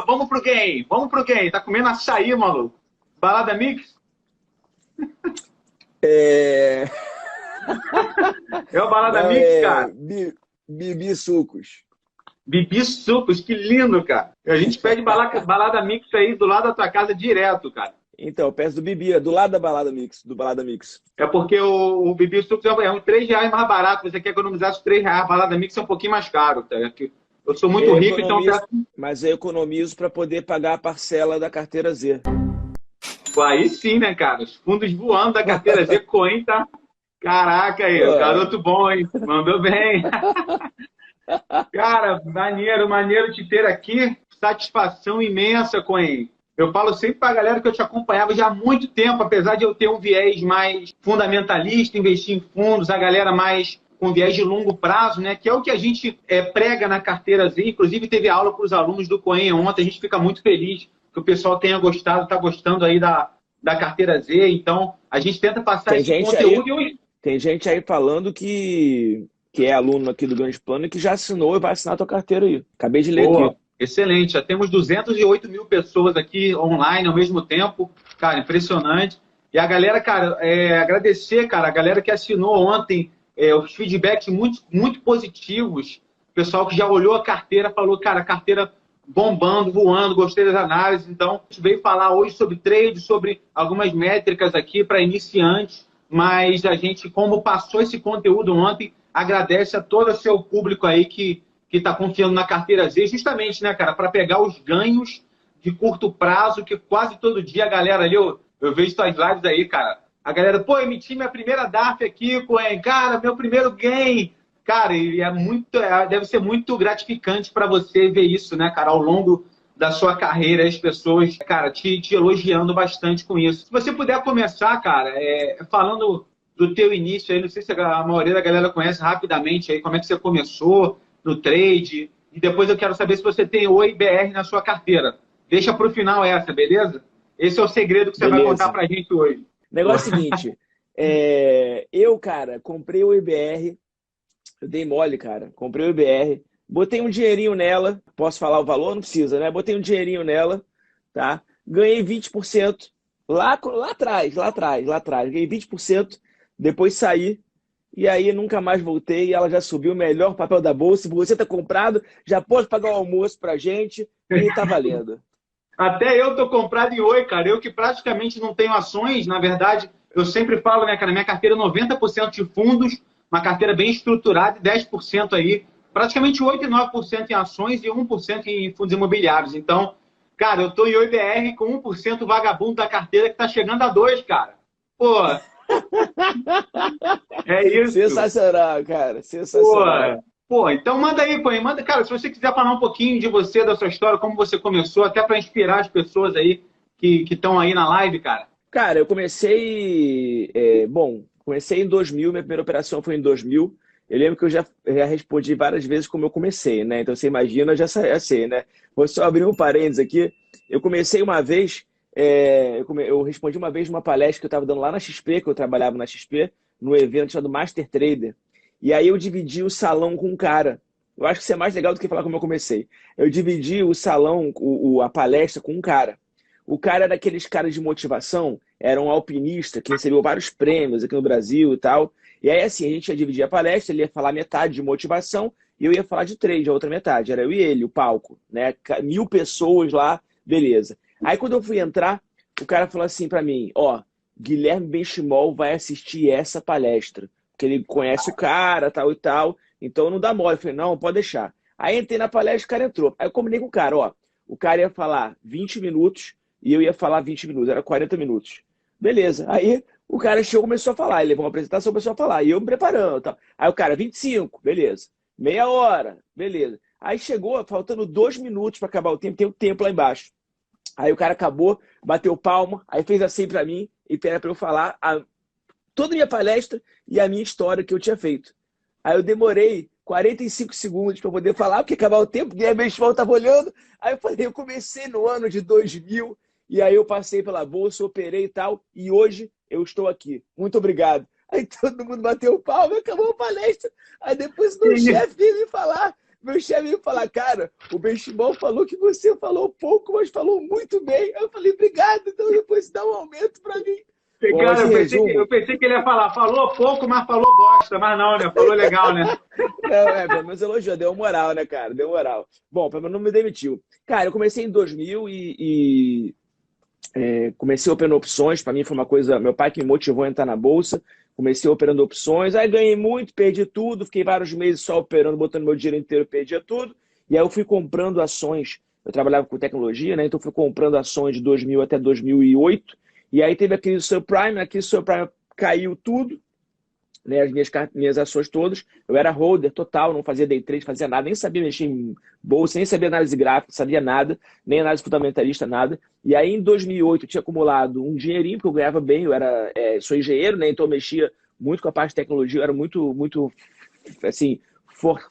vamos pro game, vamos pro game. Tá comendo açaí, maluco. Balada Mix? É... É o Balada Não, Mix, cara. Bibi Sucos. Bibi Sucos, que lindo, cara. A gente pede balada Mix aí do lado da tua casa direto, cara. Então, eu peço do Bibi, é do lado da Balada Mix, do Balada Mix. É porque o Bibi Sucos é uns R$ 3 mais barato. Você quer economizar os R$ 3. A balada Mix é um pouquinho mais caro, tá? Eu sou muito rico, então... Mas eu economizo para poder pagar a parcela da carteira Z. Aí sim, né, cara? Os fundos voando da carteira Z Coin, tá? Caraca aí, o garoto bom, hein? Mandou bem. Cara, maneiro te ter aqui. Satisfação imensa, Coin. Eu falo sempre pra galera que eu te acompanhava já há muito tempo, apesar de eu ter um viés mais fundamentalista, investir em fundos, a galera mais com viés de longo prazo, né? Que é o que a gente prega na carteira Z. Inclusive, teve aula para os alunos do Coin ontem. A gente fica muito feliz que o pessoal tenha gostado, está gostando aí da carteira Z. Então, a gente tenta passar esse conteúdo. Tem gente aí falando que é aluno aqui do Grande Plano e que já assinou e vai assinar a tua carteira aí. Acabei de ler aqui. Excelente. Já temos 208 mil pessoas aqui online ao mesmo tempo. Cara, impressionante. E a galera, cara, agradecer, cara, a galera que assinou ontem, os feedbacks muito, muito positivos. O pessoal que já olhou a carteira falou, cara, a carteira bombando, voando, gostei das análises. Então, a gente veio falar hoje sobre trade, sobre algumas métricas aqui para iniciantes, mas a gente, como passou esse conteúdo ontem, agradece a todo o seu público aí que está confiando na carteira Z, justamente, né, cara, para pegar os ganhos de curto prazo, que quase todo dia a galera ali, eu vejo suas lives aí, cara, a galera, pô, emiti minha primeira DARF aqui, cara, meu primeiro gain. Cara, e deve ser muito gratificante para você ver isso, né, cara, ao longo da sua carreira, as pessoas, cara, te elogiando bastante com isso. Se você puder começar, cara, falando do teu início aí, não sei se a maioria da galera conhece rapidamente aí, como é que você começou no trade, e depois eu quero saber se você tem Oi BR na sua carteira. Deixa para o final essa, beleza? Esse é o segredo que você vai contar para a gente hoje. O negócio é o seguinte, eu, cara, comprei o IBR, eu dei mole, cara, comprei o IBR, botei um dinheirinho nela, posso falar o valor? Não precisa, né? Botei um dinheirinho nela, tá? Ganhei 20%, lá atrás, ganhei 20%, depois saí, e aí nunca mais voltei, e ela já subiu o melhor papel da bolsa. Se você tá comprado, já pode pagar o almoço pra gente, e tá valendo. Até eu tô comprado em Oi, cara. Eu que praticamente não tenho ações, na verdade, eu sempre falo, né, cara, minha carteira é 90% de fundos, uma carteira bem estruturada, e 10% aí, praticamente 8 e 9% em ações e 1% em fundos imobiliários. Então, cara, eu tô em Oi BR com 1% vagabundo da carteira que tá chegando a 2, cara. Pô, é isso. Sensacional, cara. Sensacional. Pô, então manda aí, pô. Manda, cara, se você quiser falar um pouquinho de você, da sua história, como você começou, até para inspirar as pessoas aí que estão aí na live, cara. Cara, eu comecei... comecei em 2000, minha primeira operação foi em 2000. Eu lembro que eu já respondi várias vezes como eu comecei, né? Então você imagina, eu já sei, né? Vou só abrir um parênteses aqui. Eu comecei uma vez... eu respondi uma vez numa palestra que eu estava dando lá na XP, que eu trabalhava na XP, num evento chamado Master Trader. E aí eu dividi o salão com um cara. Eu acho que isso é mais legal do que falar como eu comecei. Eu dividi o salão, a palestra com um cara. O cara era daqueles caras de motivação, era um alpinista que recebeu vários prêmios aqui no Brasil e tal. E aí assim, a gente ia dividir a palestra, ele ia falar metade de motivação e eu ia falar de trade, a outra metade. Era eu e ele, o palco, né? 1000 pessoas lá, beleza. Aí quando eu fui entrar, o cara falou assim pra mim, Guilherme Benchimol vai assistir essa palestra, porque ele conhece o cara, tal e tal, então não dá mole. Eu falei, não, pode deixar. Aí entrei na palestra, o cara entrou. Aí eu combinei com o cara, o cara ia falar 20 minutos e eu ia falar 20 minutos, era 40 minutos. Beleza. Aí o cara chegou e começou a falar, ele levou uma apresentação, começou a falar, e eu me preparando, tal. Aí o cara, 25, beleza. Meia hora, beleza. Aí chegou, faltando 2 minutos para acabar o tempo, tem o tempo lá embaixo. Aí o cara acabou, bateu palma, aí fez assim pra mim, e era pra eu falar toda a minha palestra e a minha história que eu tinha feito. Aí eu demorei 45 segundos para poder falar, porque acabar o tempo, Guilherme Benchimol estava olhando. Aí eu falei, eu comecei no ano de 2000, e aí eu passei pela bolsa, operei e tal, e hoje eu estou aqui. Muito obrigado. Aí todo mundo bateu palma, acabou a palestra. Aí depois o chefe veio me falar, meu chefe veio falar, cara, o Benchimol falou que você falou pouco, mas falou muito bem. Eu falei, obrigado, então depois dá um aumento para mim. Bom, Cara, esse eu resumo... pensei que ele ia falar, falou pouco, mas falou bosta. Mas não, né? Falou legal, né? Não, pelo menos elogiou, deu moral, né, cara? Deu moral. Bom, pelo menos não me demitiu. Cara, eu comecei em 2000 comecei operando opções. Para mim foi uma coisa, meu pai que me motivou a entrar na bolsa. Comecei operando opções, aí ganhei muito, perdi tudo, fiquei vários meses só operando, botando meu dinheiro inteiro, perdia tudo. E aí eu fui comprando ações. Eu trabalhava com tecnologia, né? Então fui comprando ações de 2000 até 2008. E aí teve a crise subprime, a crise subprime caiu tudo, né, as minhas ações todas. Eu era holder total, não fazia day trade, fazia nada, nem sabia mexer em bolsa, nem sabia análise gráfica, sabia nada, nem análise fundamentalista, nada. E aí em 2008 eu tinha acumulado um dinheirinho, porque eu ganhava bem, eu era, sou engenheiro, né, então eu mexia muito com a parte de tecnologia, eu era muito assim,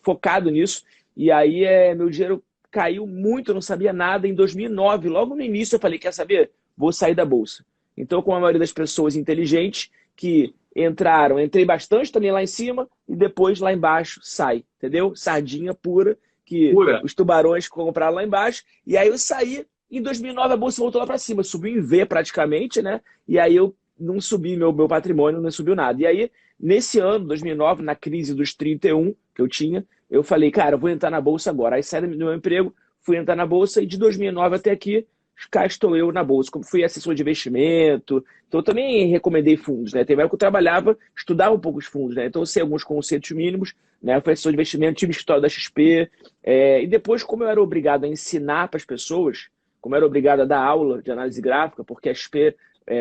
focado nisso. E aí meu dinheiro caiu muito, eu não sabia nada. Em 2009, logo no início, eu falei, quer saber? Vou sair da bolsa. Então, com a maioria das pessoas inteligentes que entraram, entrei bastante também lá em cima e depois lá embaixo sai, entendeu? Sardinha pura, que Pura. os tubarões compraram lá embaixo. E aí eu saí, em 2009 a bolsa voltou lá para cima, subiu em V praticamente, né? E aí eu não subi, meu patrimônio não subiu nada. E aí, nesse ano, 2009, na crise dos 31 que eu tinha, eu falei, cara, eu vou entrar na bolsa agora. Aí saí do meu emprego, fui entrar na bolsa e de 2009 até aqui, cá estou eu na bolsa. Como fui assessor de investimento, então eu também recomendei fundos, né? Tem época que eu trabalhava, estudava um pouco os fundos, né? Então eu sei alguns conceitos mínimos, né? Eu fui assessor de investimento, tive história da XP, e depois, como eu era obrigado a ensinar para as pessoas, como eu era obrigado a dar aula de análise gráfica, porque a XP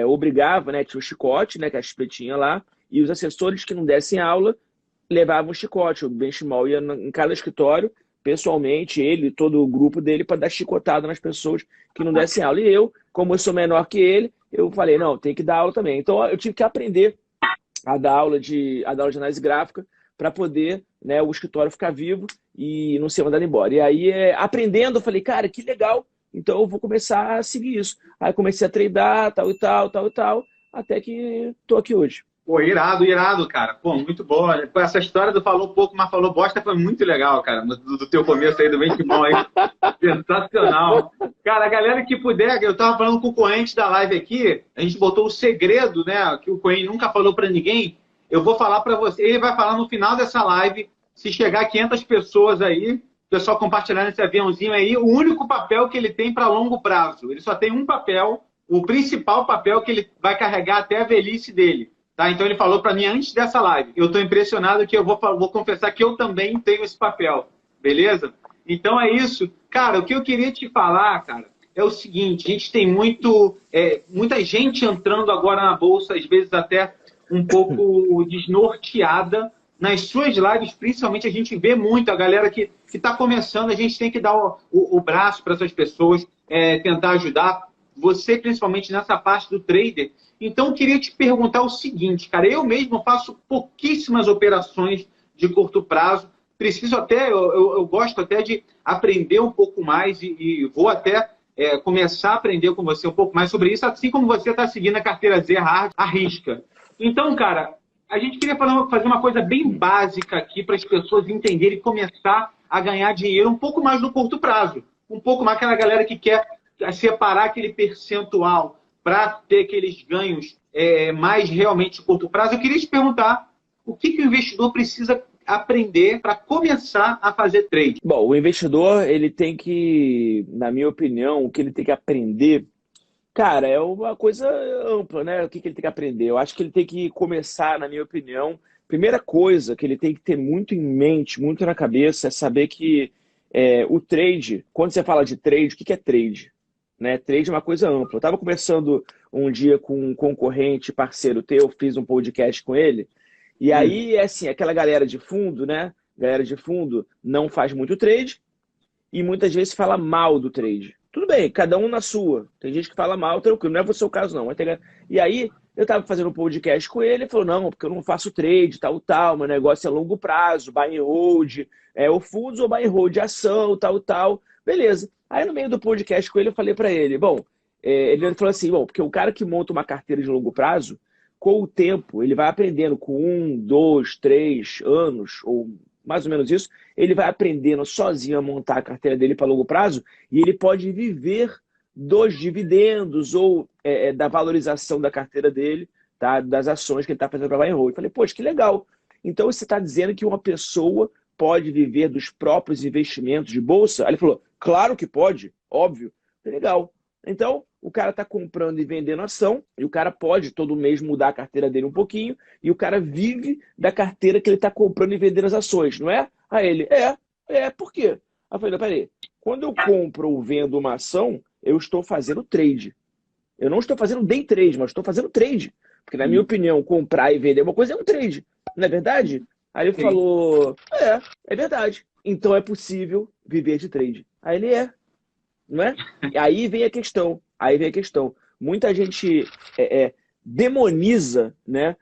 obrigava, né? Tinha o chicote, né? Que a XP tinha lá, e os assessores que não dessem aula levavam o chicote. O Benchimol ia em cada escritório, pessoalmente, ele e todo o grupo dele, para dar chicotada nas pessoas que não dessem aula. E eu, como eu sou menor que ele, eu falei, não, tem que dar aula também. Então, eu tive que aprender a dar aula de análise gráfica para poder, né, o escritório ficar vivo e não ser mandado embora. E aí, aprendendo, eu falei, cara, que legal, então eu vou começar a seguir isso. Aí comecei a treinar, tal e tal, tal e tal, até que estou aqui hoje. Pô, irado, irado, cara. Pô, muito boa. Pô, essa história do falou pouco, mas falou bosta foi muito legal, cara. Do teu começo aí, do Benchimol aí. Sensacional. Cara, a galera que puder, eu tava falando com o Coen da live aqui, a gente botou o segredo, né, que o Coen nunca falou para ninguém. Eu vou falar para você, ele vai falar no final dessa live, se chegar a 500 pessoas aí, o pessoal compartilhando esse aviãozinho aí, o único papel que ele tem para longo prazo. Ele só tem um papel, o principal papel que ele vai carregar até a velhice dele. Tá? Então ele falou para mim antes dessa live. Eu estou impressionado que eu vou confessar que eu também tenho esse papel. Beleza? Então é isso. Cara, o que eu queria te falar, cara, é o seguinte: a gente tem muita gente entrando agora na Bolsa, às vezes até um pouco desnorteada. Nas suas lives, principalmente, a gente vê muito a galera que está começando. A gente tem que dar o braço para essas pessoas, tentar ajudar. Você, principalmente nessa parte do trader. Então, eu queria te perguntar o seguinte, cara. Eu mesmo faço pouquíssimas operações de curto prazo. Preciso até, eu gosto até de aprender um pouco mais e vou até começar a aprender com você um pouco mais sobre isso, assim como você está seguindo a carteira Z Hard à risca. Então, cara, a gente queria fazer uma coisa bem básica aqui para as pessoas entenderem e começar a ganhar dinheiro um pouco mais no curto prazo. Um pouco mais aquela galera que quer separar aquele percentual para ter aqueles ganhos mais realmente de curto prazo. Eu queria te perguntar o que o investidor precisa aprender para começar a fazer trade. Bom, o investidor, ele tem que, na minha opinião, o que ele tem que aprender, cara, é uma coisa ampla, né? O que ele tem que aprender? Eu acho que ele tem que começar, na minha opinião, primeira coisa que ele tem que ter muito em mente, muito na cabeça, é saber que o trade, quando você fala de trade, o que é trade? Né? Trade é uma coisa ampla. Eu estava conversando um dia com um concorrente, parceiro teu, fiz um podcast com ele, e aí, assim, aquela galera de fundo, né? Galera de fundo não faz muito trade e muitas vezes fala mal do trade. Tudo bem, cada um na sua. Tem gente que fala mal, tranquilo, não é o seu caso, não. E aí, eu estava fazendo um podcast com ele, ele falou, não, porque eu não faço trade, tal, meu negócio é longo prazo, buy and hold, o fundos ou buy and hold, ação, tal. Beleza. Aí, no meio do podcast com ele, eu falei para ele, bom, ele falou assim, bom, porque o cara que monta uma carteira de longo prazo, com o tempo, ele vai aprendendo com 1, 2, 3 anos, ou mais ou menos isso, ele vai aprendendo sozinho a montar a carteira dele para longo prazo e ele pode viver dos dividendos ou da valorização da carteira dele, tá? Das ações que ele está fazendo para buy and hold. Eu falei, poxa, que legal. Então você está dizendo que uma pessoa pode viver dos próprios investimentos de bolsa? Aí ele falou, claro que pode, óbvio. Eu falei, legal. Então, o cara está comprando e vendendo ação, e o cara pode todo mês mudar a carteira dele um pouquinho, e o cara vive da carteira que ele está comprando e vendendo as ações, não é? Aí ele, por quê? Aí eu falei, peraí, quando eu compro ou vendo uma ação, eu estou fazendo trade. Eu não estou fazendo day trade, mas estou fazendo trade. Porque, na minha opinião, comprar e vender uma coisa é um trade, não é verdade? Aí ele falou, é verdade. Então é possível viver de trade. Aí ele não é? E aí vem a questão. Muita gente demoniza, né,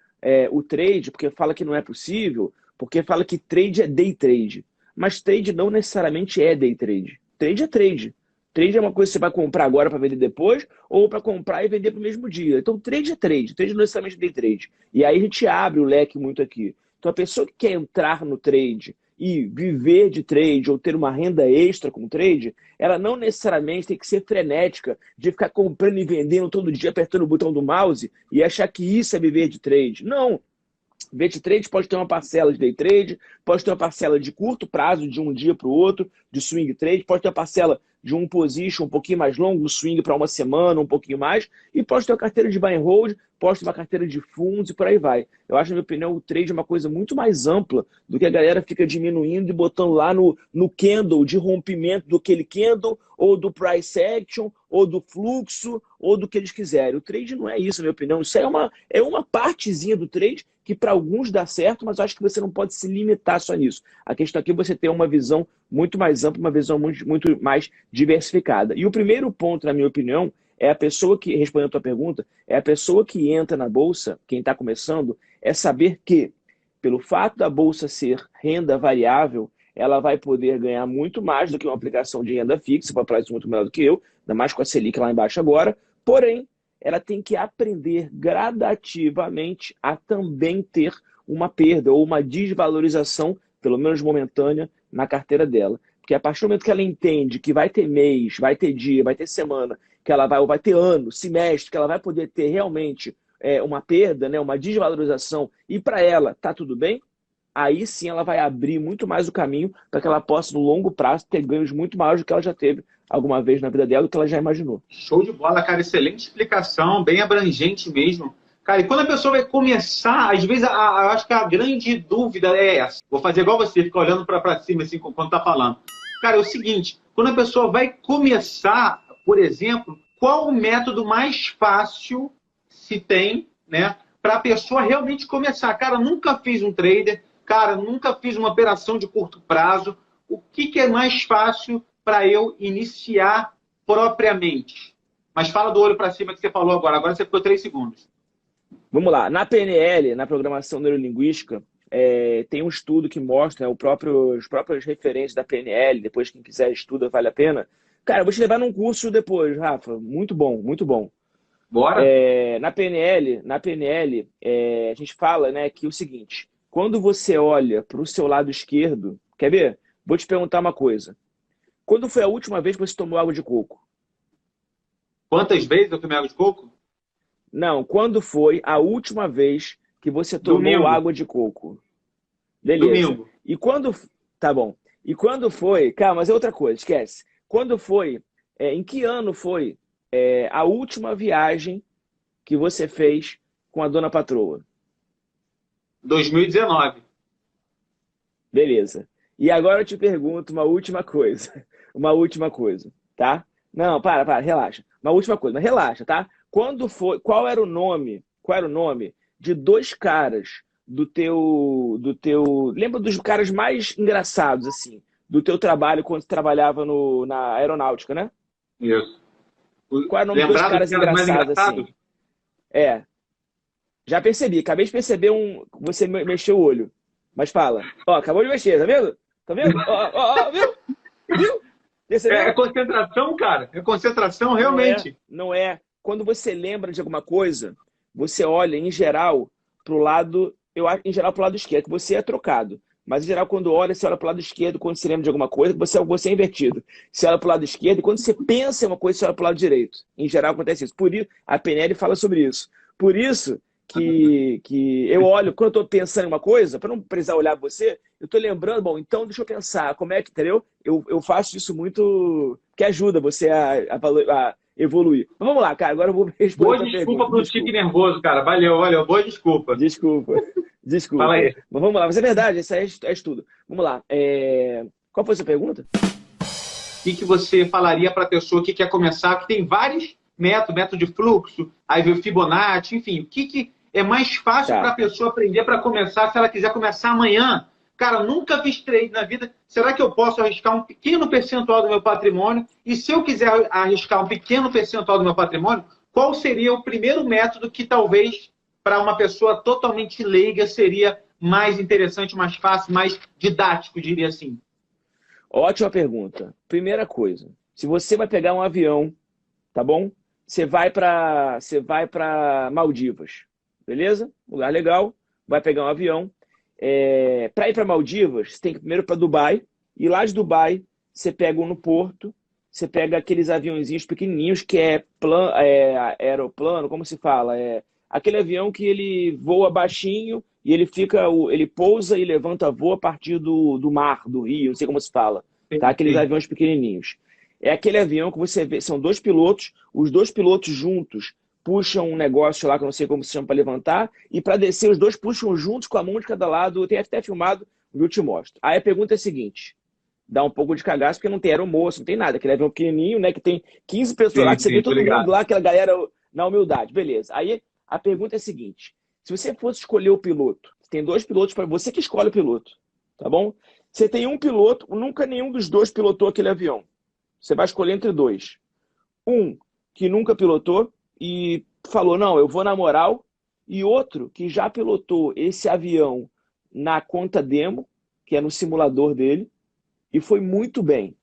o trade porque fala que não é possível, porque fala que trade é day trade. Mas trade não necessariamente é day trade. Trade é trade. Trade é uma coisa que você vai comprar agora para vender depois, ou para comprar e vender para o mesmo dia. Então, trade é trade. Trade não é necessariamente day trade. E aí a gente abre o leque muito aqui. Então, a pessoa que quer entrar no trade e viver de trade ou ter uma renda extra com trade, ela não necessariamente tem que ser frenética de ficar comprando e vendendo todo dia, apertando o botão do mouse e achar que isso é viver de trade. Não. Viver de trade pode ter uma parcela de day trade, pode ter uma parcela de curto prazo, de um dia para o outro, de swing trade, pode ter uma parcela de um position um pouquinho mais longo, swing para uma semana, um pouquinho mais, e pode ter uma carteira de buy and hold, pode ter uma carteira de fundos e por aí vai. Eu acho, na minha opinião, o trade é uma coisa muito mais ampla do que a galera fica diminuindo e botando lá no candle de rompimento do aquele candle, ou do price action, ou do fluxo, ou do que eles quiserem. O trade não é isso, na minha opinião. Isso é uma partezinha do trade que para alguns dá certo, mas eu acho que você não pode se limitar só nisso. A questão aqui é você ter uma visão muito mais ampla, uma visão muito mais diversificada. E o primeiro ponto, na minha opinião, é a pessoa que, respondendo a tua pergunta, é a pessoa que entra na bolsa, quem está começando, é saber que, pelo fato da bolsa ser renda variável, ela vai poder ganhar muito mais do que uma aplicação de renda fixa, para isso muito melhor do que eu, ainda mais com a Selic lá embaixo agora, porém, ela tem que aprender gradativamente a também ter uma perda ou uma desvalorização, pelo menos momentânea, na carteira dela. Porque a partir do momento que ela entende que vai ter mês, vai ter dia, vai ter semana, que ela vai, ou vai ter ano, semestre, que ela vai poder ter realmente uma perda, né, uma desvalorização, e para ela tá tudo bem, aí sim ela vai abrir muito mais o caminho para que ela possa, no longo prazo, ter ganhos muito maiores do que ela já teve alguma vez na vida dela, do que ela já imaginou. Show de bola, cara. Excelente explicação, bem abrangente mesmo. Cara, e quando a pessoa vai começar, às vezes, eu acho que a grande dúvida é essa. Vou fazer igual você, ficar olhando para cima assim, quando tá falando. Cara, é o seguinte, quando a pessoa vai começar, por exemplo, qual o método mais fácil se tem, né, para a pessoa realmente começar? Cara, nunca fiz um trader, cara, nunca fiz uma operação de curto prazo. O que é mais fácil para eu iniciar propriamente? Mas fala do olho para cima que você falou agora. Agora você ficou 3 segundos. Vamos lá. Na PNL, na programação neurolinguística, tem um estudo que mostra os próprios referentes da PNL. Depois, quem quiser estuda, vale a pena. Cara, eu vou te levar num curso depois, Rafa. Muito bom, muito bom. Bora? Na PNL, a gente fala, né, que é o seguinte: quando você olha para o seu lado esquerdo, quer ver? Vou te perguntar uma coisa. Quando foi a última vez que você tomou água de coco? Quantas vezes eu tomei água de coco? Não, quando foi a última vez que você tomou Domingo. água de coco? Beleza. Domingo. E quando... Tá bom. E quando foi... Cara, mas é outra coisa, esquece. Quando foi... em que ano foi a última viagem que você fez com a dona patroa? 2019. Beleza. E agora eu te pergunto uma última coisa. Uma última coisa, tá? Não, para, relaxa. Uma última coisa, mas relaxa, tá? Quando foi, qual era o nome de dois caras do teu, lembra dos caras mais engraçados, assim, do teu trabalho quando você trabalhava na aeronáutica, né? Isso. Qual era o nome dos caras engraçados, assim? Já percebi, acabei de perceber você mexeu o olho. Mas fala. Ó, acabou de mexer, tá vendo? Tá vendo? Ó, viu? Viu? É concentração, cara. É concentração, realmente. Não é. Quando você lembra de alguma coisa, você olha, em geral, pro lado... Em geral, pro lado esquerdo, que você é trocado. Mas, em geral, quando olha, você olha para o lado esquerdo quando se lembra de alguma coisa, você é invertido. Você olha para o lado esquerdo e quando você pensa em uma coisa, você olha para o lado direito. Em geral, acontece isso. Por isso, a PNL fala sobre isso. Por isso que eu olho, quando eu estou pensando em uma coisa, para não precisar olhar você, eu estou lembrando, bom, então deixa eu pensar, como é que, entendeu? Eu faço isso muito, que ajuda você a evoluir. Mas vamos lá, cara, agora eu vou responder a Boa tua desculpa pergunta. pro tique Desculpa. nervoso, cara. Valeu, valeu. Boa desculpa. Desculpa. Fala Desculpa. aí. Mas vamos lá, mas é verdade, isso aí é estudo. Vamos lá. Qual foi a sua pergunta? Que você falaria para a pessoa que quer começar? Que tem vários métodos, método de fluxo, aí vem o Fibonacci, enfim. O que é mais fácil para Tá. a pessoa aprender para começar, se ela quiser começar amanhã? Cara, nunca fiz trade na vida. Será que eu posso arriscar um pequeno percentual do meu patrimônio? E se eu quiser arriscar um pequeno percentual do meu patrimônio, qual seria o primeiro método que talvez para uma pessoa totalmente leiga seria mais interessante, mais fácil, mais didático, diria assim? Ótima pergunta. Primeira coisa, se você vai pegar um avião, tá bom? Você vai para Maldivas, beleza? Lugar legal, vai pegar um avião. Para ir para Maldivas, você tem que ir primeiro para Dubai, e lá de Dubai você pega um no porto, você pega aqueles aviãozinhos pequenininhos que aeroplano, como se fala? Aquele avião que ele voa baixinho e ele pousa e levanta voo a partir do mar, do rio, não sei como se fala, tá? Sim, Aqueles sim. aviões pequenininhos. É aquele avião que você vê, são dois pilotos, os dois pilotos juntos puxam um negócio lá que eu não sei como se chama para levantar, e para descer os dois puxam juntos com a mão de cada lado. Tem até filmado, eu te mostro. Aí a pergunta é a seguinte: dá um pouco de cagaço porque não tem aeromoço, não tem nada. Aquele avião pequenininho, né, que tem 15 pessoas lá, Sim, que você vê sim, tô todo mundo ligado. lá, aquela galera na humildade. Beleza. Aí a pergunta é a seguinte: se você fosse escolher o piloto, tem dois pilotos para você que escolhe o piloto, tá bom? Você tem um piloto, nunca nenhum dos dois pilotou aquele avião. Você vai escolher entre dois. Um que nunca pilotou e falou, não, eu vou na moral, e outro que já pilotou esse avião na conta demo, que é no simulador dele, e foi muito bem.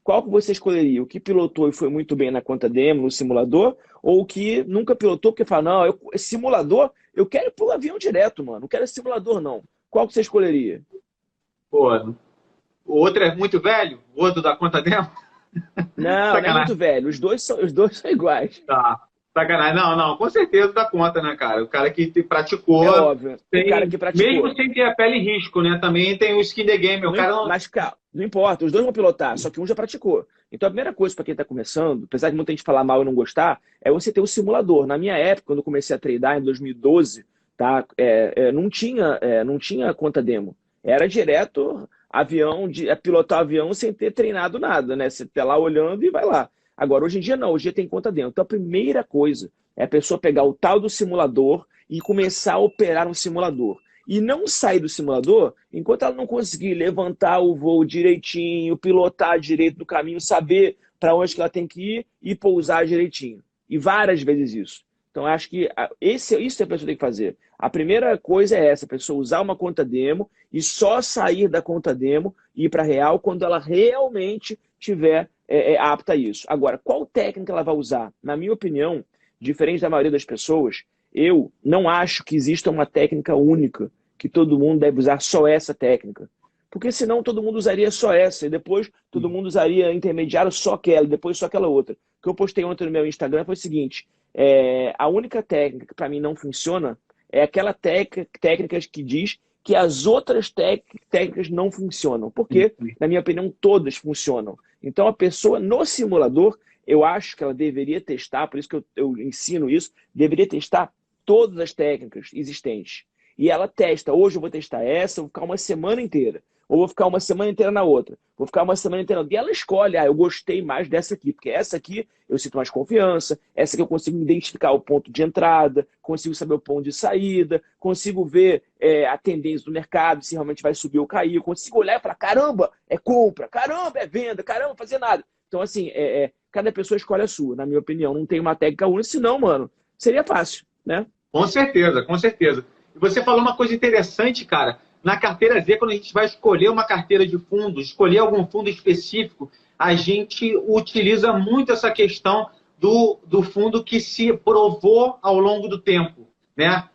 Qual que você escolheria? O que pilotou e foi muito bem na conta demo, no simulador, ou o que nunca pilotou porque fala, não, esse simulador, eu quero ir pro avião direto, mano, não quero esse simulador, não. Qual que você escolheria? Pô, o outro é muito velho? O outro da conta dela? Não, não é muito Sacanagem. velho. Os dois são iguais. Tá. Sacanagem. Não, não, com certeza dá conta, né, cara? O cara que É praticou óbvio. O cara tem, que mesmo praticou. sem ter a pele em risco, né? Também tem o skin the game. O cara não. Mas, cara, não importa, os dois vão pilotar, só que um já praticou. Então, a primeira coisa para quem está começando, apesar de muita gente falar mal e não gostar, é você ter o simulador. Na minha época, quando eu comecei a treinar em 2012, tá, não tinha conta demo. Era direto avião, pilotar avião sem ter treinado nada, né? Você tá lá olhando e vai lá. Agora, hoje em dia não, hoje em dia tem conta demo. Então, a primeira coisa é a pessoa pegar o tal do simulador e começar a operar no simulador e não sair do simulador enquanto ela não conseguir levantar o voo direitinho, pilotar direito no caminho, saber para onde que ela tem que ir e pousar direitinho. E várias vezes isso. Então, acho que isso a pessoa tem que fazer. A primeira coisa é essa, a pessoa usar uma conta demo e só sair da conta demo e ir para real quando ela realmente tiver apta a isso. Agora, qual técnica ela vai usar? Na minha opinião, diferente da maioria das pessoas, eu não acho que exista uma técnica única, que todo mundo deve usar só essa técnica. Porque senão todo mundo usaria só essa, e depois todo mundo usaria intermediário só aquela, e depois só aquela outra. O que eu postei ontem no meu Instagram foi o seguinte: a única técnica que para mim não funciona é aquela técnica que diz que as outras técnicas não funcionam. Porque, na minha opinião, todas funcionam. Então a pessoa no simulador, eu acho que ela deveria testar, por isso que eu ensino isso, deveria testar todas as técnicas existentes. E ela testa, hoje eu vou testar essa, eu vou ficar uma semana inteira. Ou vou ficar uma semana inteira na outra. Vou ficar uma semana inteira na outra. E ela escolhe, eu gostei mais dessa aqui, porque essa aqui eu sinto mais confiança, essa aqui eu consigo identificar o ponto de entrada, consigo saber o ponto de saída, consigo ver a tendência do mercado, se realmente vai subir ou cair, eu consigo olhar e falar, caramba, é compra, caramba, é venda, caramba, fazer nada. Então, assim, cada pessoa escolhe a sua, na minha opinião. Não tem uma técnica única, senão, mano, seria fácil, né? Com certeza, com certeza. E você falou uma coisa interessante, cara. Na carteira Z, quando a gente vai escolher uma carteira de fundos, escolher algum fundo específico, a gente utiliza muito essa questão do fundo que se provou ao longo do tempo, né?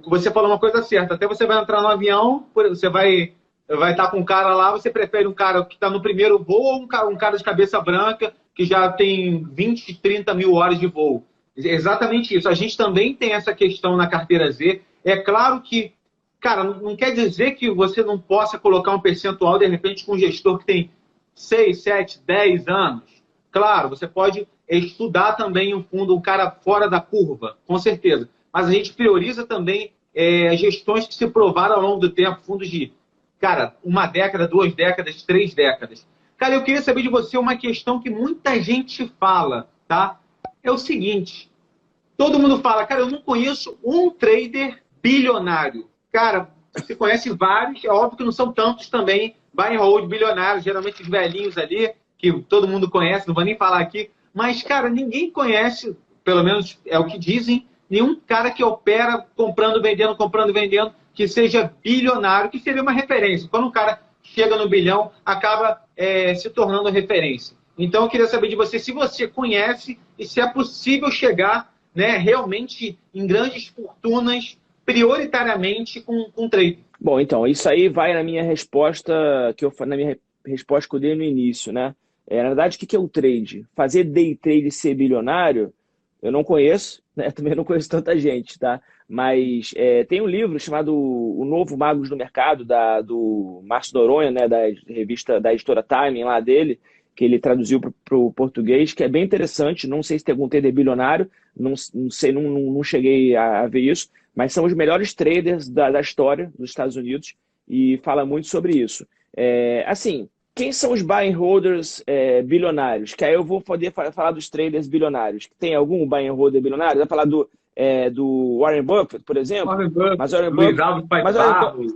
Você falou uma coisa certa. Até você vai entrar no avião, você vai vai estar com um cara lá, você prefere um cara que está no primeiro voo ou um cara de cabeça branca que já tem 20, 30 mil horas de voo? Exatamente isso. A gente também tem essa questão na carteira Z. É claro que, cara, não quer dizer que você não possa colocar um percentual, de repente, com um gestor que tem 6, 7, 10 anos. Claro, você pode estudar também um fundo, um cara fora da curva, com certeza. Mas a gente prioriza também gestões que se provaram ao longo do tempo, fundos de, cara, 1 década, 2 décadas, 3 décadas. Cara, eu queria saber de você uma questão que muita gente fala, tá? É o seguinte, todo mundo fala, cara, eu não conheço um trader bilionário. Cara, você conhece vários, é óbvio que não são tantos também, buy and hold bilionários, geralmente os velhinhos ali, que todo mundo conhece, não vou nem falar aqui, mas, cara, ninguém conhece, pelo menos é o que dizem, nenhum cara que opera comprando, vendendo, que seja bilionário, que seria uma referência. Quando um cara chega no bilhão, acaba se tornando referência. Então, eu queria saber de você se você conhece e se é possível chegar, né, realmente em grandes fortunas, prioritariamente com trading. Bom, então, isso aí vai na minha resposta na minha resposta que eu dei no início, né? Na verdade, o que é o trade? Fazer day trade e ser bilionário, eu não conheço, né? Também não conheço tanta gente, tá? Mas tem um livro chamado O Novo Magos do Mercado, do Márcio Noronha, né? Da revista, da editora Timing lá dele, que ele traduziu para o português, que é bem interessante. Não sei se tem algum trader bilionário, não sei, não cheguei a ver isso, mas são os melhores traders da história dos Estados Unidos e fala muito sobre isso. Assim, quem são os buy and holders bilionários? Que aí eu vou poder falar dos traders bilionários. Tem algum buy and holder bilionário? Vai falar do Warren Buffett, por exemplo? Warren Buffett, Mas Warren Luiz Buffett, Alves mas Paes Warren Barros.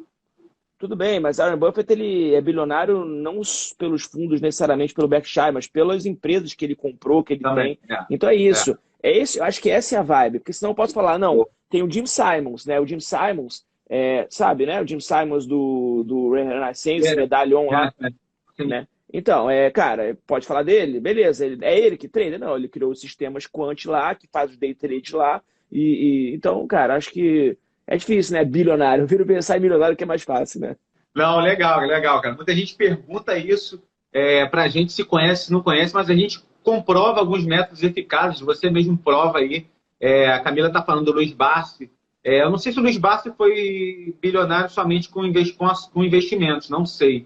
tudo bem, mas Warren Buffett ele é bilionário não pelos fundos necessariamente pelo Berkshire, mas pelas empresas que ele comprou, que ele Também. tem. Então é isso. Eu acho que essa é a vibe, porque senão eu posso falar, não, tem o Jim Simons, né? O Jim Simons, sabe, né? O Jim Simons do Renaissance, medalhão lá, né? Então, cara, pode falar dele? Beleza, é ele que treina? Não, ele criou os sistemas quant lá, que faz o day trade lá. Então, cara, acho que é difícil, né? Bilionário. Eu viro pensar em milionário que é mais fácil, né? Não, legal, legal, cara. Muita gente pergunta isso para a gente se conhece, se não conhece, mas a gente comprova alguns métodos eficazes. Você mesmo prova aí. A Camila está falando do Luiz Barsi. Eu não sei se o Luiz Barsi foi bilionário somente com investimentos, não sei.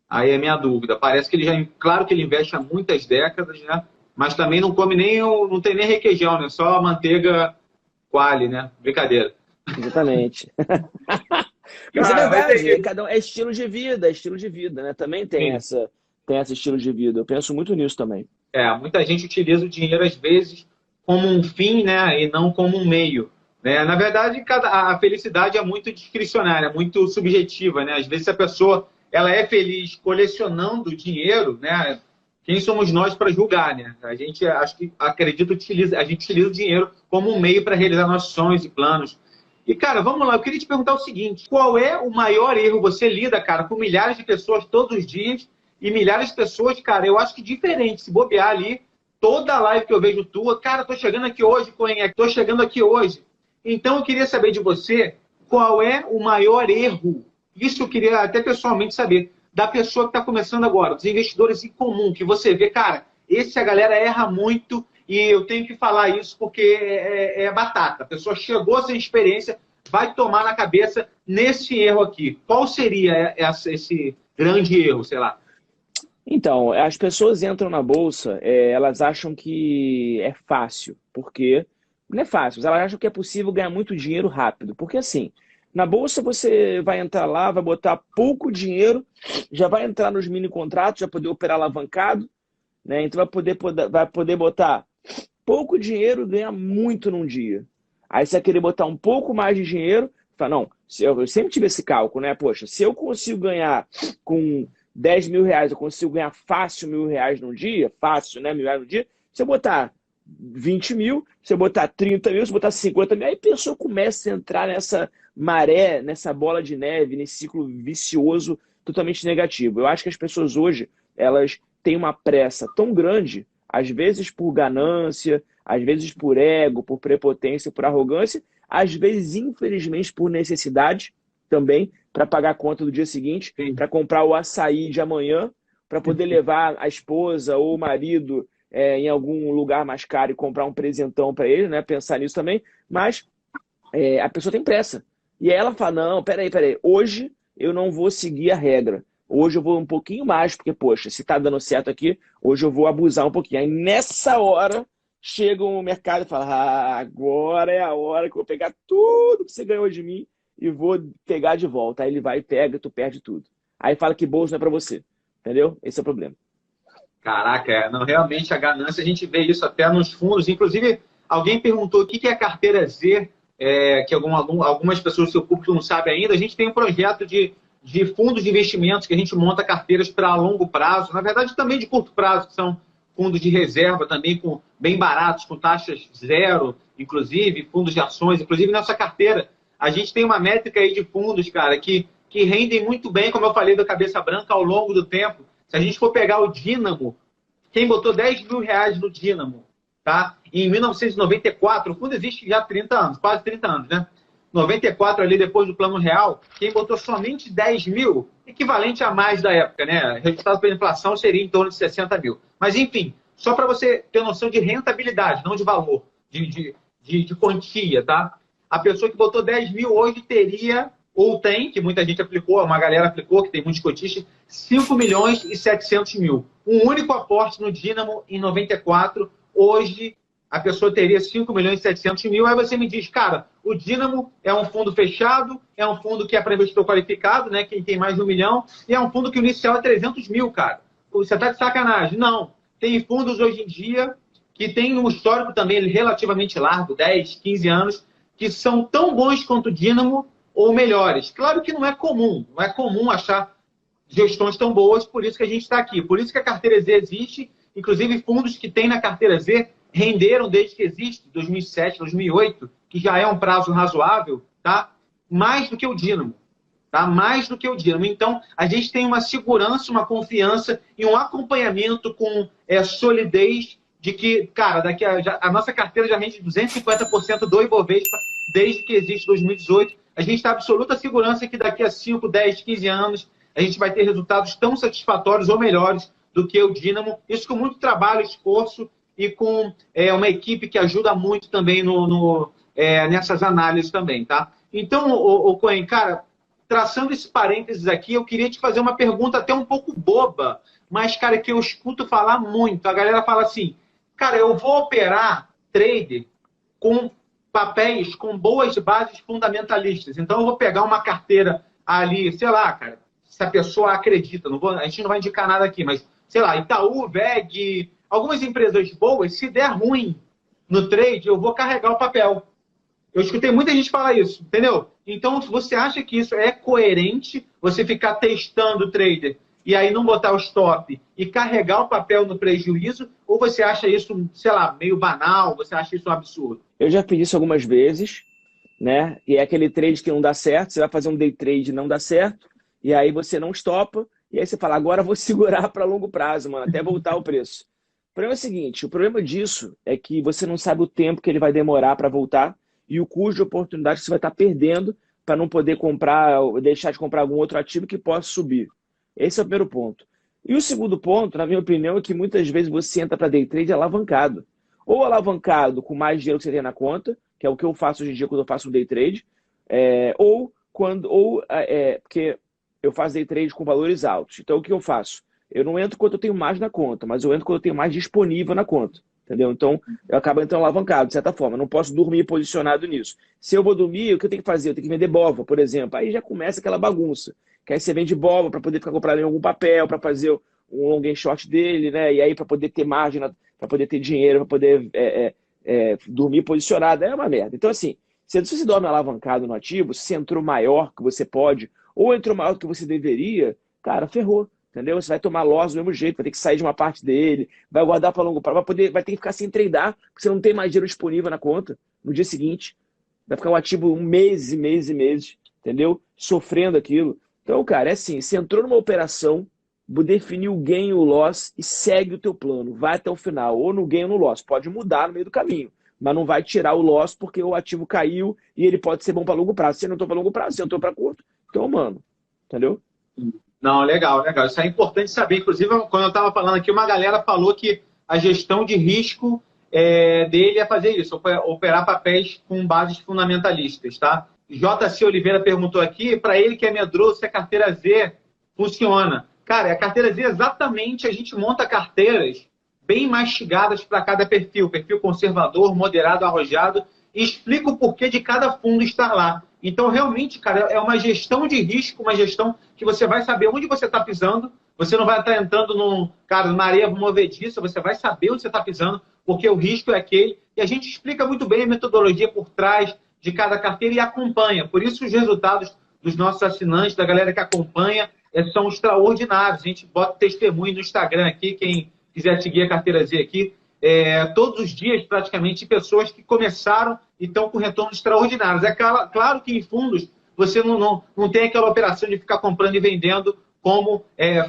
Aí é a minha dúvida. Parece que ele já, claro que ele investe há muitas décadas, né? Mas também não come não tem nem requeijão, né? Só manteiga quali, né? Brincadeira. Exatamente. Mas é verdade, cada um é estilo de vida, né? Também tem esse estilo de vida. Eu penso muito nisso também. Muita gente utiliza o dinheiro, às vezes, como um fim, né? E não como um meio. Né? Na verdade, a felicidade é muito discricionária, muito subjetiva, né? Às vezes, se a pessoa ela é feliz colecionando dinheiro, né? Quem somos nós para julgar, né? A gente, acredito, a gente utiliza o dinheiro como um meio para realizar nossos sonhos e planos. E, cara, vamos lá, eu queria te perguntar o seguinte: qual é o maior erro? Você lida, cara, com milhares de pessoas todos os dias e milhares de pessoas, cara, eu acho que diferente. Se bobear ali, toda live que eu vejo tua, cara, tô chegando aqui hoje, Coen, tô chegando aqui hoje. Então, eu queria saber de você qual é o maior erro. Isso eu queria até pessoalmente saber da pessoa que está começando agora, dos investidores em comum, que você vê, cara, a galera erra muito. E eu tenho que falar isso porque é batata. A pessoa chegou sem experiência, vai tomar na cabeça nesse erro aqui. Qual seria esse grande erro, sei lá? Então, as pessoas entram na bolsa, elas acham que é fácil, porque não é fácil, mas elas acham que é possível ganhar muito dinheiro rápido. Porque assim, na bolsa você vai entrar lá, vai botar pouco dinheiro, já vai entrar nos mini contratos, já poder operar alavancado, né? Então vai poder botar pouco dinheiro, ganha muito num dia. Aí você vai querer botar um pouco mais de dinheiro, fala, não, eu sempre tive esse cálculo, né? Poxa, se eu consigo ganhar com 10 mil reais, eu consigo ganhar fácil 1.000 reais num dia, fácil, né? 1.000 reais no dia, se eu botar 20 mil, se eu botar 30 mil, se eu botar 50 mil, aí a pessoa começa a entrar nessa maré, nessa bola de neve, nesse ciclo vicioso totalmente negativo. Eu acho que as pessoas hoje, elas têm uma pressa tão grande, às vezes por ganância, às vezes por ego, por prepotência, por arrogância, às vezes, infelizmente, por necessidade, também para pagar a conta do dia seguinte, para comprar o açaí de amanhã, para poder levar a esposa ou o marido em algum lugar mais caro e comprar um presentão para ele, né? Pensar nisso também. Mas a pessoa tem pressa. E aí ela fala, não, peraí, hoje eu não vou seguir a regra. Hoje eu vou um pouquinho mais, porque, poxa, se tá dando certo aqui, hoje eu vou abusar um pouquinho. Aí nessa hora, chega o mercado e fala, agora é a hora que eu vou pegar tudo que você ganhou de mim e vou pegar de volta. Aí ele vai e pega, tu perde tudo. Aí fala que bolso não é pra você. Entendeu? Esse é o problema. Caraca, não, realmente a ganância, a gente vê isso até nos fundos. Inclusive, alguém perguntou o que é a carteira Z, que algumas pessoas do seu público não sabem ainda. A gente tem um projeto de fundos de investimentos que a gente monta carteiras para longo prazo, na verdade também de curto prazo, que são fundos de reserva também bem baratos, com taxas zero, inclusive, fundos de ações. Inclusive, nessa carteira, a gente tem uma métrica aí de fundos, cara, que rendem muito bem, como eu falei, da cabeça branca ao longo do tempo. Se a gente for pegar o Dínamo, quem botou 10 mil reais no Dínamo, tá? Em 1994, o fundo existe já há 30 anos, quase 30 anos, né? 94 ali depois do Plano Real, quem botou somente 10 mil, equivalente a mais da época, né? Resultado pela inflação seria em torno de 60 mil. Mas, enfim, só para você ter noção de rentabilidade, não de valor, de quantia, tá? A pessoa que botou 10 mil hoje teria, ou tem, que muita gente aplicou, uma galera aplicou, que tem muitos cotistas, 5 milhões e 700 mil. Um único aporte no Dínamo em 94, hoje a pessoa teria 5 milhões e 700 mil. Aí você me diz, cara, o Dínamo é um fundo fechado, é um fundo que é para investidor qualificado, né? Quem tem mais de 1 milhão, e é um fundo que o inicial é 300 mil, cara. Você tá de sacanagem. Não. Tem fundos hoje em dia que tem um histórico também relativamente largo, 10, 15 anos, que são tão bons quanto o Dínamo ou melhores. Claro que não é comum achar gestões tão boas, por isso que a gente está aqui. Por isso que a carteira Z existe, inclusive fundos que tem na carteira Z renderam desde que existe, 2007, 2008, que já é um prazo razoável, tá? Mais do que o Dínamo. Tá? Mais do que o Dínamo. Então, a gente tem uma segurança, uma confiança e um acompanhamento com solidez de que, cara, a nossa carteira já rende 250% do Ibovespa desde que existe 2018. A gente tem absoluta segurança que daqui a 5, 10, 15 anos a gente vai ter resultados tão satisfatórios ou melhores do que o Dínamo. Isso com muito trabalho, esforço e com uma equipe que ajuda muito também nessas análises também, tá? Então, o Cohen, cara, traçando esse parênteses aqui, eu queria te fazer uma pergunta até um pouco boba, mas, cara, que eu escuto falar muito. A galera fala assim, cara, eu vou operar trader com papéis com boas bases fundamentalistas. Então, eu vou pegar uma carteira ali, sei lá, cara, se a pessoa acredita, a gente não vai indicar nada aqui, mas, sei lá, Itaú, VEG, algumas empresas boas, se der ruim no trade, eu vou carregar o papel. Eu escutei muita gente falar isso, entendeu? Então, você acha que isso é coerente, você ficar testando o trader e aí não botar o stop e carregar o papel no prejuízo, ou você acha isso, sei lá, meio banal, você acha isso um absurdo? Eu já fiz isso algumas vezes, né? E é aquele trade que não dá certo, você vai fazer um day trade e não dá certo, e aí você não estopa, e aí você fala, agora eu vou segurar para longo prazo, mano, até voltar o preço. O problema é o seguinte, o problema disso é que você não sabe o tempo que ele vai demorar para voltar e o custo de oportunidade que você vai estar perdendo para não poder comprar, deixar de comprar algum outro ativo que possa subir. Esse é o primeiro ponto. E o segundo ponto, na minha opinião, é que muitas vezes você entra para day trade alavancado. Ou alavancado com mais dinheiro que você tem na conta, que é o que eu faço hoje em dia quando eu faço um day trade, porque eu faço day trade com valores altos. Então, o que eu faço? Eu não entro quando eu tenho mais na conta, mas eu entro quando eu tenho mais disponível na conta. Entendeu? Então, eu acabo entrando alavancado, de certa forma. Eu não posso dormir posicionado nisso. Se eu vou dormir, o que eu tenho que fazer? Eu tenho que vender BOVA, por exemplo. Aí já começa aquela bagunça. Que aí você vende BOVA para poder ficar comprando em algum papel, para fazer um long and short dele, né? E aí para poder ter margem, para poder ter dinheiro, para poder dormir posicionado. É uma merda. Então, assim, se você dorme alavancado no ativo, se você entrou maior que você pode, ou entrou maior do que você deveria, cara, ferrou. Entendeu? Você vai tomar loss do mesmo jeito, vai ter que sair de uma parte dele, vai guardar para longo prazo, vai ter que ficar sem tradar, porque você não tem mais dinheiro disponível na conta no dia seguinte. Vai ficar um ativo meses, entendeu? Sofrendo aquilo. Então, cara, é assim, você entrou numa operação, definiu o gain e o loss e segue o teu plano. Vai até o final, ou no gain ou no loss. Pode mudar no meio do caminho, mas não vai tirar o loss porque o ativo caiu e ele pode ser bom para longo prazo. Se não entrou para longo prazo, se entrou para curto, tomando, entendeu? Não, legal, legal. Isso é importante saber. Inclusive, quando eu estava falando aqui, uma galera falou que a gestão de risco dele é fazer isso, operar papéis com bases fundamentalistas, tá? JC Oliveira perguntou aqui, para ele que é medroso, se a carteira Z funciona. Cara, a carteira Z exatamente, a gente monta carteiras bem mastigadas para cada perfil. Perfil conservador, moderado, arrojado. E explica o porquê de cada fundo estar lá. Então, realmente, cara, é uma gestão de risco, uma gestão que você vai saber onde você está pisando. Você não vai estar entrando numa areia movediça, você vai saber onde você está pisando, porque o risco é aquele. E a gente explica muito bem a metodologia por trás de cada carteira e acompanha. Por isso, os resultados dos nossos assinantes, da galera que acompanha, são extraordinários. A gente bota testemunho no Instagram aqui, quem quiser seguir a Carteira Z aqui, todos os dias, praticamente, de pessoas que começaram e estão com retornos extraordinários. É claro que em fundos você não tem aquela operação de ficar comprando e vendendo como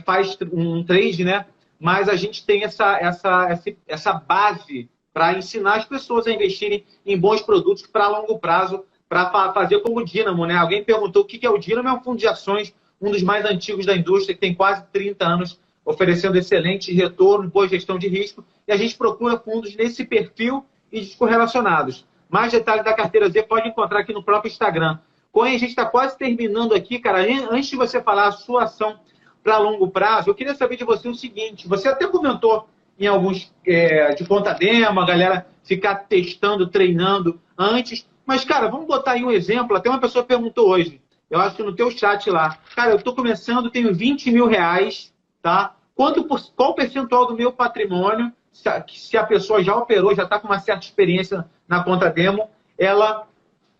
faz um trade, né? Mas a gente tem essa base para ensinar as pessoas a investirem em bons produtos para longo prazo, para fazer como o Dínamo, né? Alguém perguntou o que é o Dínamo, é um fundo de ações, um dos mais antigos da indústria, que tem quase 30 anos, oferecendo excelente retorno, boa gestão de risco, e a gente procura fundos nesse perfil e descorrelacionados. Mais detalhes da Carteira Z pode encontrar aqui no próprio Instagram. Coen, a gente está quase terminando aqui, cara. Antes de você falar a sua ação para longo prazo, eu queria saber de você o seguinte, você até comentou em alguns de ponta demo, a galera ficar testando, treinando antes, mas, cara, vamos botar aí um exemplo, até uma pessoa perguntou hoje, eu acho que no teu chat lá, cara, eu estou começando, tenho 20 mil reais, tá? Qual o percentual do meu patrimônio, se a pessoa já operou, já está com uma certa experiência na conta demo, ela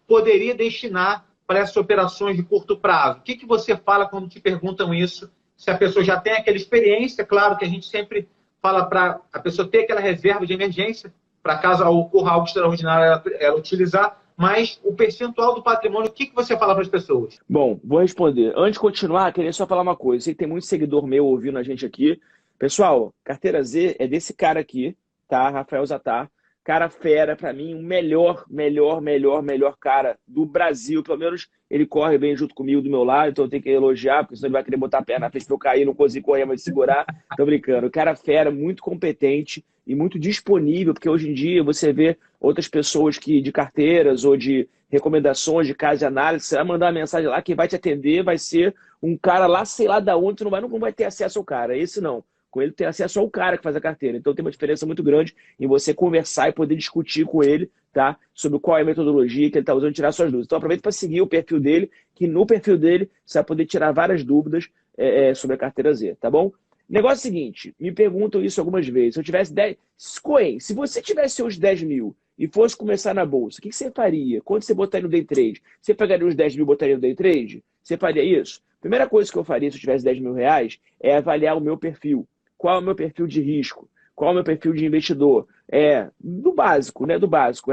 poderia destinar para essas operações de curto prazo? O que você fala quando te perguntam isso? Se a pessoa já tem aquela experiência, claro que a gente sempre fala para a pessoa ter aquela reserva de emergência, para caso ocorra algo extraordinário ela utilizar, mas o percentual do patrimônio, o que você fala para as pessoas? Bom, vou responder. Antes de continuar, queria só falar uma coisa. Sei que tem muito seguidor meu ouvindo a gente aqui. Pessoal, Carteira Z é desse cara aqui, tá? Rafael Zatar. Cara fera, pra mim, o melhor cara do Brasil. Pelo menos ele corre bem junto comigo do meu lado, então eu tenho que elogiar, porque senão ele vai querer botar a perna na frente pra eu cair, não consigo correr, mas segurar. Tô brincando. O cara fera, muito competente e muito disponível, porque hoje em dia você vê outras pessoas que de carteiras ou de recomendações de caso de análise, você vai mandar uma mensagem lá, quem vai te atender vai ser um cara lá, sei lá da onde, tu não vai ter acesso ao cara. Esse não. Com ele tem acesso ao cara que faz a carteira. Então tem uma diferença muito grande em você conversar e poder discutir com ele, tá? Sobre qual é a metodologia que ele está usando e tirar suas dúvidas. Então aproveita para seguir o perfil dele, que no perfil dele você vai poder tirar várias dúvidas sobre a Carteira Z, tá bom? Negócio é o seguinte, me perguntam isso algumas vezes. Se eu tivesse 10... Coen, se você tivesse seus 10 mil e fosse começar na bolsa, o que você faria? Quanto você botaria no day trade? Você pegaria os 10 mil e botaria no day trade? Você faria isso? Primeira coisa que eu faria se eu tivesse 10 mil reais é avaliar o meu perfil. Qual é o meu perfil de risco? Qual é o meu perfil de investidor? Do básico, né? Do básico.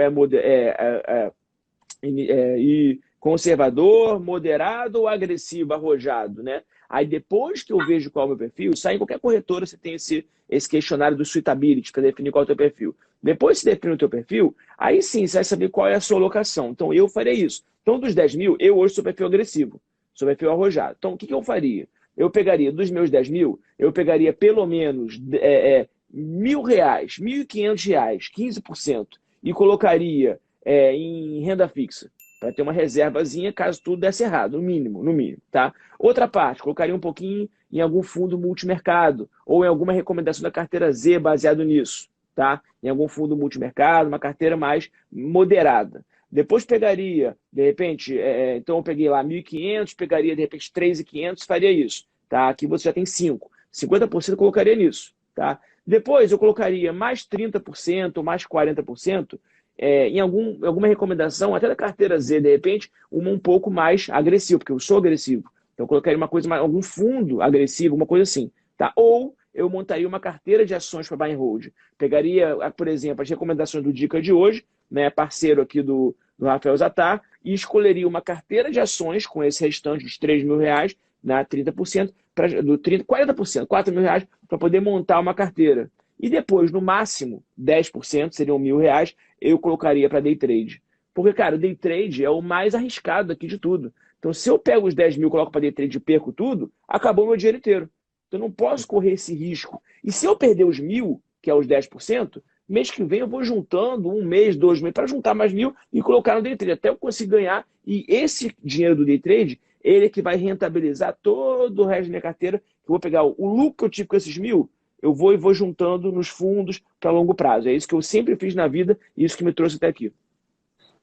E conservador, moderado ou agressivo, arrojado, né? Aí depois que eu vejo qual é o meu perfil, sai em qualquer corretora você tem esse questionário do suitability para definir qual é o teu perfil. Depois que você define o teu perfil, aí sim você vai saber qual é a sua alocação. Então eu faria isso. Então dos 10 mil, eu hoje sou perfil agressivo, sou perfil arrojado. Então o que eu faria? Eu pegaria dos meus 10 mil, eu pegaria pelo menos R$ 1.000, R$ 1.500, 15%, e colocaria em renda fixa, para ter uma reservazinha caso tudo desse errado, no mínimo, tá? Outra parte, colocaria um pouquinho em algum fundo multimercado, ou em alguma recomendação da Carteira Z baseado nisso, tá? Em algum fundo multimercado, uma carteira mais moderada. Depois pegaria, de repente, então eu peguei lá 1.500, pegaria de repente 3.500, faria isso, tá? Aqui você já tem 50% eu colocaria nisso, tá? Depois eu colocaria mais 30% ou mais 40% em alguma recomendação, até da Carteira Z, de repente, um pouco mais agressivo, porque eu sou agressivo. Então eu colocaria uma coisa mais, algum fundo agressivo, uma coisa assim, tá? Ou eu montaria uma carteira de ações para buy and hold. Pegaria, por exemplo, as recomendações do Dica de hoje, né, parceiro aqui do Rafael Zatar, e escolheria uma carteira de ações com esse restante dos 3 mil reais, né, 30%, 40%, 4 mil reais, para poder montar uma carteira. E depois, no máximo, 10%, seriam R$ 1.000, eu colocaria para day trade. Porque, cara, o day trade é o mais arriscado aqui de tudo. Então, se eu pego os 10 mil, coloco para day trade e perco tudo, acabou meu dinheiro inteiro. Então, eu não posso correr esse risco. E se eu perder os 1.000, que é os 10%, mês que vem eu vou juntando 1 mês, 2 meses, para juntar mais 1.000 e colocar no day trade, até eu conseguir ganhar. E esse dinheiro do day trade, ele é que vai rentabilizar todo o resto da minha carteira. Eu vou pegar o lucro que eu tive com esses 1.000, eu vou e vou juntando nos fundos para longo prazo. É isso que eu sempre fiz na vida e isso que me trouxe até aqui.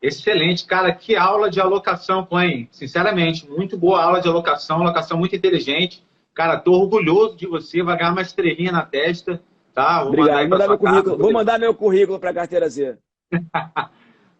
Excelente, cara. Que aula de alocação, Coen. Sinceramente, muito boa aula de alocação muito inteligente. Cara, tô orgulhoso de você, vai ganhar uma estrelinha na testa, tá? Vou Obrigado. mandar aí pra sua casa. Vou mandar meu currículo para a carteira Z.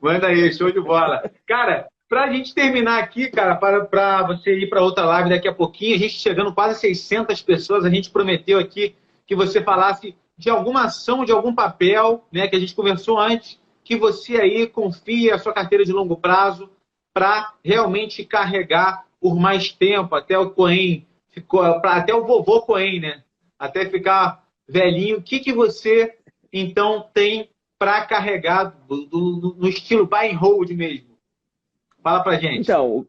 Manda aí, show de bola. Cara, pra gente terminar aqui, cara, para você ir para outra live daqui a pouquinho, a gente chegando quase 600 pessoas, a gente prometeu aqui que você falasse de alguma ação, de algum papel, né, que a gente conversou antes, que você aí confia a sua carteira de longo prazo para realmente carregar por mais tempo, até o Coen ficou, até o vovô Coen, né? Até ficar velhinho. O que você então tem para carregar no estilo buy and hold mesmo? Fala pra gente. Então,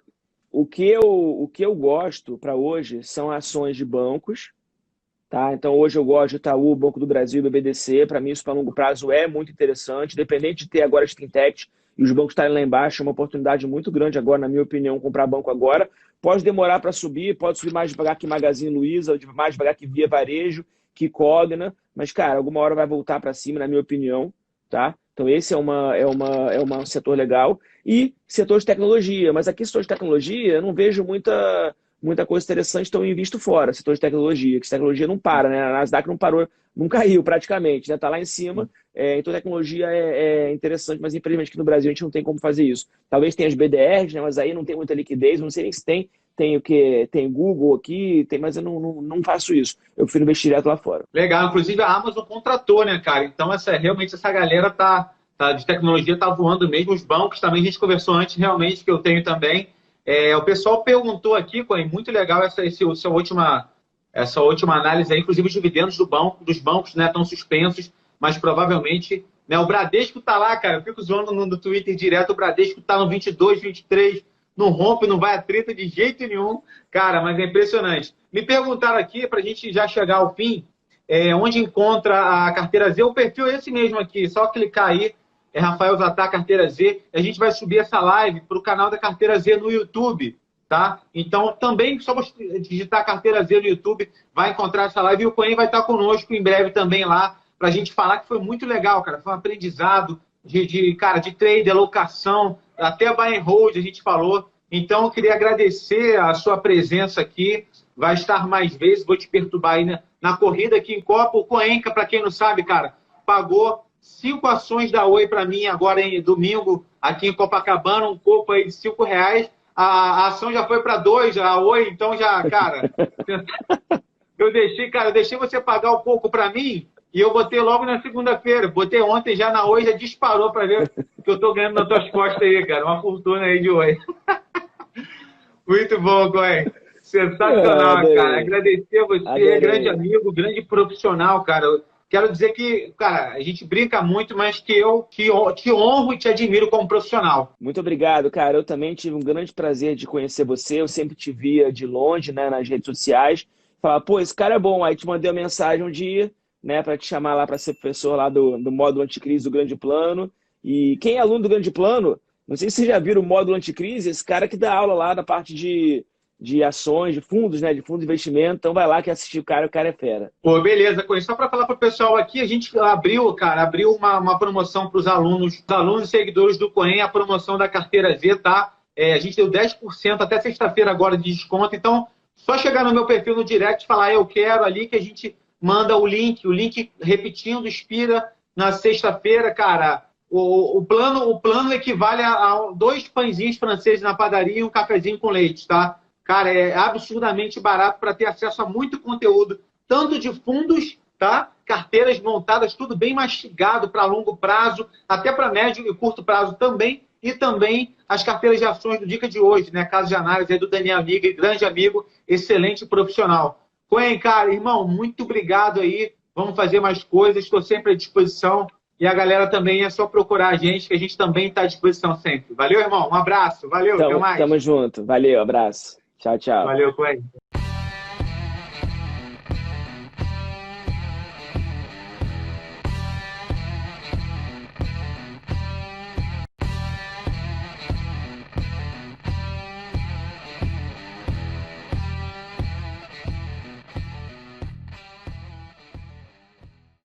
o que eu gosto para hoje são ações de bancos. Tá? Então, hoje eu gosto de Itaú, Banco do Brasil e BBDC. Para mim, isso para longo prazo é muito interessante. Independente de ter agora as fintechs e os bancos estarem lá embaixo, é uma oportunidade muito grande agora, na minha opinião, comprar banco agora. Pode demorar para subir, pode subir mais devagar que Magazine Luiza, mais devagar que Via Varejo, que Cogna. Mas, cara, alguma hora vai voltar para cima, na minha opinião. Tá? Então, esse é um setor legal. E setor de tecnologia. Mas aqui, setor de tecnologia, eu não vejo muita coisa interessante, então eu invisto fora, setor de tecnologia, que tecnologia não para, né? A Nasdaq não parou, não caiu praticamente, né? Tá lá em cima, então tecnologia é interessante, mas infelizmente aqui no Brasil a gente não tem como fazer isso. Talvez tenha as BDRs, né? Mas aí não tem muita liquidez, não sei nem se tem o que, tem Google aqui, mas eu não faço isso. Eu prefiro investir direto lá fora. Legal, inclusive a Amazon contratou, né, cara? Então realmente essa galera de tecnologia tá voando mesmo, os bancos também, a gente conversou antes, realmente, que eu tenho também. O pessoal perguntou aqui, Coen, muito legal essa última análise aí, inclusive os dividendos dos bancos, né, estão suspensos, mas provavelmente, né, o Bradesco está lá, cara, eu fico zoando no Twitter direto, o Bradesco está no 22, 23, não rompe, não vai a 30 de jeito nenhum, cara, mas é impressionante. Me perguntaram aqui, para a gente já chegar ao fim, onde encontra a carteira Z, o perfil é esse mesmo aqui, só clicar aí, Rafael Zatar, Carteira Z. A gente vai subir essa live para o canal da Carteira Z no YouTube, tá? Então, também, só digitar Carteira Z no YouTube, vai encontrar essa live. E o Coen vai estar conosco em breve também lá, para a gente falar que foi muito legal, cara. Foi um aprendizado de trade, alocação, até buy and hold, a gente falou. Então, eu queria agradecer a sua presença aqui. Vai estar mais vezes, vou te perturbar aí na corrida aqui em Copa. O Coen, para quem não sabe, cara, pagou 5 ações da Oi para mim agora em domingo, aqui em Copacabana, um copo aí de R$5. A ação já foi para 2, a Oi, então já, cara, eu deixei você pagar um pouco para mim e eu botei logo na segunda-feira. Botei ontem já na Oi, já disparou para ver que eu tô ganhando nas tuas costas aí, cara. Uma fortuna aí de Oi. Muito bom, Coen. Sensacional, cara. Agradecer a você, grande amigo, grande profissional, cara. Quero dizer que, cara, a gente brinca muito, mas que eu te honro e te admiro como profissional. Muito obrigado, cara. Eu também tive um grande prazer de conhecer você. Eu sempre te via de longe, né, nas redes sociais. Falava, pô, esse cara é bom. Aí te mandei uma mensagem um dia, né, para te chamar lá para ser professor lá do módulo anticrise do Grande Plano. E quem é aluno do Grande Plano, não sei se vocês já viram o módulo anticrise, esse cara que dá aula lá da parte de ações, de fundos, né? De fundos de investimento. Então vai lá que assistir o cara é fera. Pô, beleza, Coen. Só para falar para o pessoal aqui, a gente abriu uma promoção para os alunos e seguidores do Coen, a promoção da Carteira Z, tá? A gente deu 10% até sexta-feira agora de desconto. Então, só chegar no meu perfil no direct e falar eu quero ali que a gente manda o link repetindo, expira na sexta-feira, cara. O plano equivale a 2 pãezinhos franceses na padaria e um cafezinho com leite, tá? Cara, é absurdamente barato para ter acesso a muito conteúdo, tanto de fundos, tá? Carteiras montadas, tudo bem mastigado para longo prazo, até para médio e curto prazo também, e também as carteiras de ações do Dica de hoje, né? Caso de análise aí do Daniel Amiga, grande amigo, excelente profissional. Coen, cara, irmão, muito obrigado aí. Vamos fazer mais coisas, estou sempre à disposição. E a galera também é só procurar a gente, que a gente também está à disposição sempre. Valeu, irmão? Um abraço. Valeu, até mais. Tamo junto. Valeu, abraço. Tchau, tchau. Valeu, Coelho.